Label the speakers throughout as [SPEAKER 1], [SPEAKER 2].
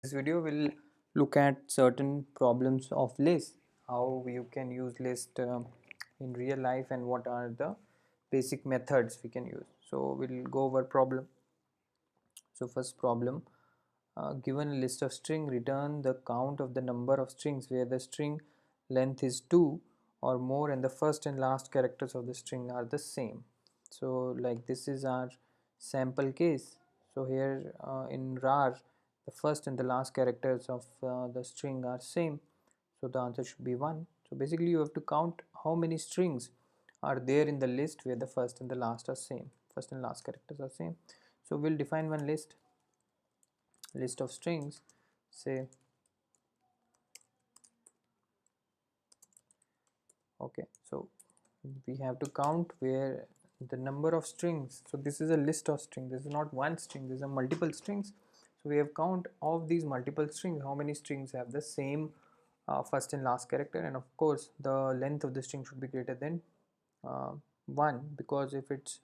[SPEAKER 1] This video will look at certain problems of list, how you can use list in real life and what are the basic methods we can use. So we'll go over problem. So first problem, given a list of string, return the count of the number of strings where the string length is 2 or more and the first and last characters of the string are the same. So like this is our sample case. So here in rar the first and the last characters of the string are same, so the answer should be 1. So basically you have to count how many strings are there in the list where the first and the last are same, first and last characters are same. So we'll define one list of strings, say okay. So we have to count where the number of strings, so this is a list of strings, this is not one string, this is a multiple strings. So we have count of these multiple strings, how many strings have the same first and last character, and of course the length of the string should be greater than 1, because if it's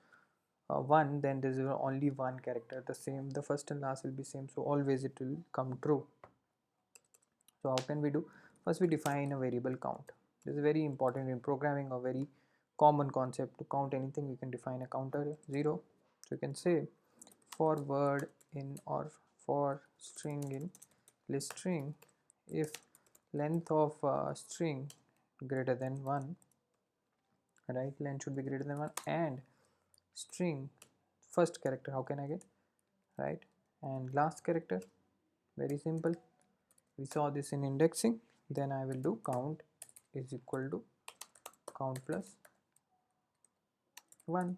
[SPEAKER 1] 1 then there is only one character, the same, the first and last will be same, so always it will come true. So how can we do? First we define a variable count. This is very important in programming, a very common concept. To count anything we can define a counter 0. So you can say for word in or for string in list string, if length of string greater than 1, right, length should be greater than 1, and string first character, how can I get, right, and last character, very simple, we saw this in indexing, then I will do count is equal to count plus 1.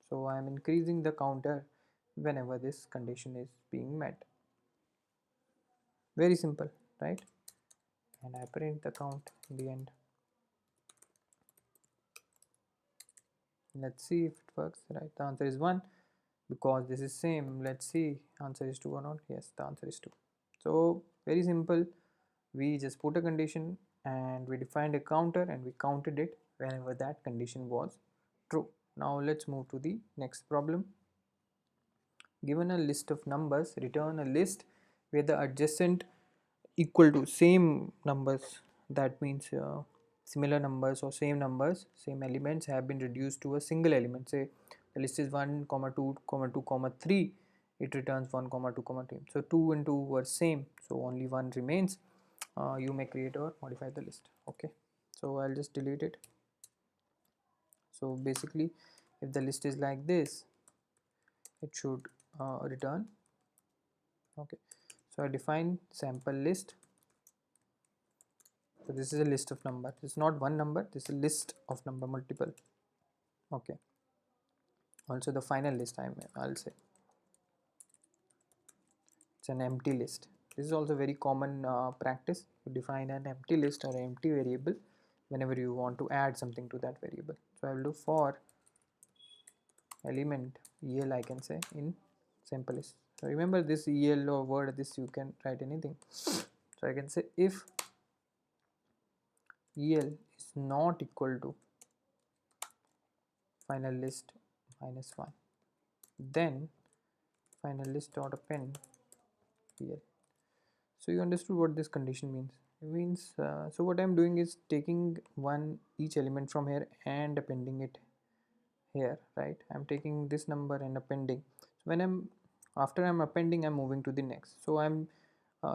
[SPEAKER 1] So I am increasing the counter whenever this condition is being met. Very simple, right? And I print the count in the end. Let's see if it works, right? The answer is 1 because this is same. Let's see, answer is 2 or not. Yes, the answer is 2. So very simple, we just put a condition and we defined a counter and we counted it whenever that condition was true. Now let's move to the next problem. Given a list of numbers, return a list where the adjacent equal to same numbers, that means similar numbers or same numbers, same elements have been reduced to a single element. Say the list is 1 comma 2 comma 2 comma 3, it returns 1 comma 2 comma 3. So 2 and 2 were same, so only 1 remains. You may create or modify the list. Okay, so I'll just delete it. So basically if the list is like this, it should return. Okay, so I define sample list. So this is a list of number, it's not one number, this is a list of number, multiple. Okay, also the final list I'll say it's an empty list. This is also very common practice to define an empty list or empty variable whenever you want to add something to that variable. So I will do for element el, I can say, in sample list. So remember this el or word, this you can write anything. So I can say if el is not equal to final list minus 1, then final list dot append el. So you understood what this condition means. It means so what I'm doing is taking each element from here and appending it here, right? I'm taking this number and appending. So when after I'm appending, I'm moving to the next. So I'm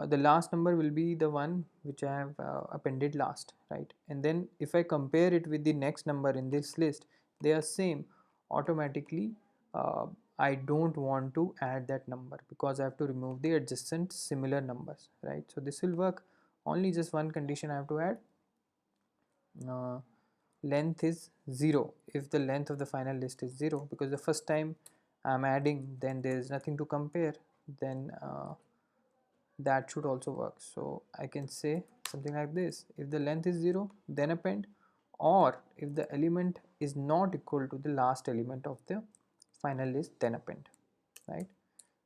[SPEAKER 1] the last number will be the one which I have appended last, right? And then if I compare it with the next number in this list, they are same, automatically I don't want to add that number because I have to remove the adjacent similar numbers, right? So this will work, only just one condition I have to add. Length is 0 if the length of the final list is 0, because the first time I'm adding, then there is nothing to compare, then that should also work. So I can say something like this: if the length is 0, then append, or if the element is not equal to the last element of the final list, then append, right?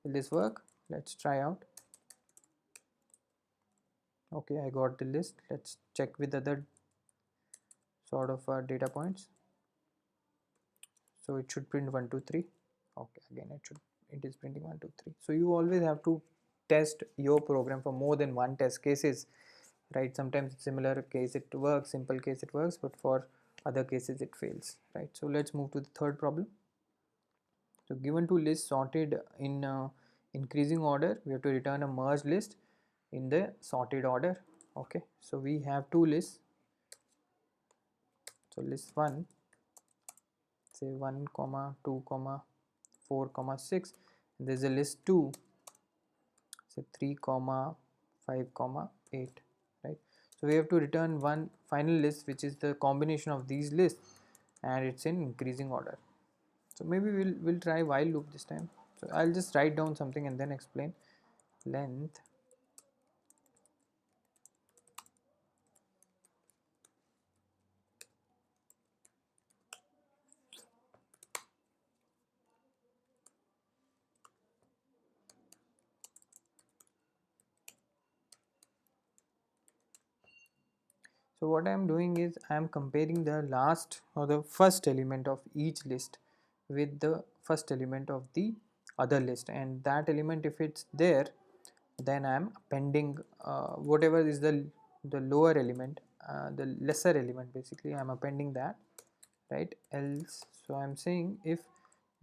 [SPEAKER 1] Will this work? Let's try out. Okay, I got the list. Let's check with other sort of data points. So it should print 1 2 3. Okay, again it is printing 1 2 3. So you always have to test your program for more than one test cases, right? Sometimes similar case it works, simple case it works, but for other cases it fails, right? So let's move to the third problem. So given two lists sorted in increasing order, we have to return a merged list in the sorted order. Okay, so we have two lists. So list 1, say 1 comma 2 comma 4 comma 6, and there's a list 2, say 3 comma 5 comma 8, right? So we have to return one final list which is the combination of these lists, and it's in increasing order. So maybe we'll try while loop this time. So I'll just write down something and then explain. Length So what I am doing is I am comparing the last or the first element of each list with the first element of the other list, and that element, if it's there, then I am appending whatever is the lower element, the lesser element, basically I am appending that, right? Else, so I am saying if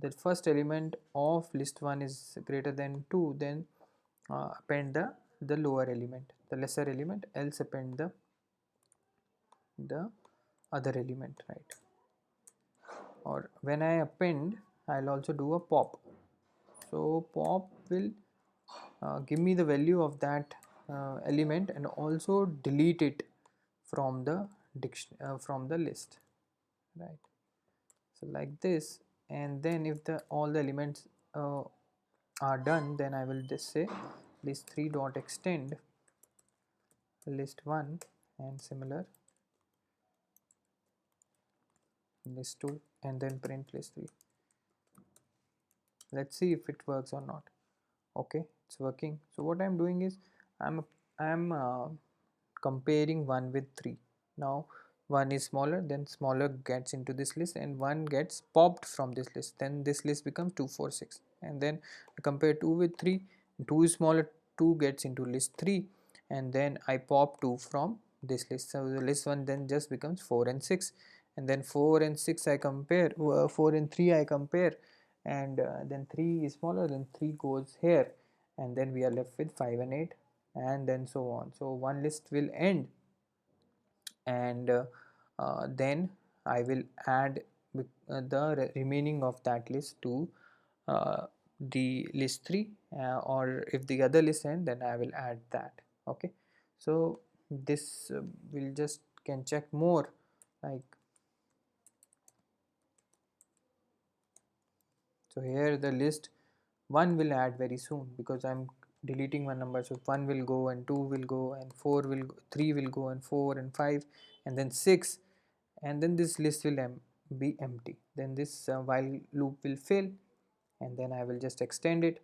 [SPEAKER 1] the first element of list 1 is greater than 2, then append the lower element, the lesser element, else append the other element, right? Or when I append, I'll also do a pop. So pop will give me the value of that element and also delete it from the from the list, right? So like this, and then if the all the elements are done, then I will just say list 3 dot extend list 1, and similar list 2, and then print list 3. Let's see if it works or not. Okay, it's working. So what I'm doing is I'm comparing 1 with 3. Now 1 is smaller, then smaller gets into this list, and 1 gets popped from this list, then this list becomes 2 4 6, and then I compare 2 with 3. 2 is smaller, 2 gets into list 3, and then I pop 2 from this list, so the list 1 then just becomes 4 and 6, and then 4 and 6 I compare, 4 and 3 I compare, and then 3 is smaller, then 3 goes here, and then we are left with 5 and 8, and then so on. So one list will end, and then I will add the remaining of that list to the list 3, or if the other list end, then I will add that. Okay, so this will just can check more, like, so here the list 1 will add very soon because I'm deleting one number, so 1 will go and 2 will go and 4 will go, 3 will go and 4 and 5 and then 6, and then this list will be empty, then this while loop will fail, and then I will just extend it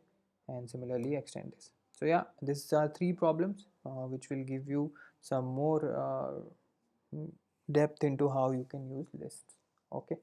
[SPEAKER 1] and similarly extend this. So yeah, these are three problems which will give you some more depth into how you can use lists. Okay.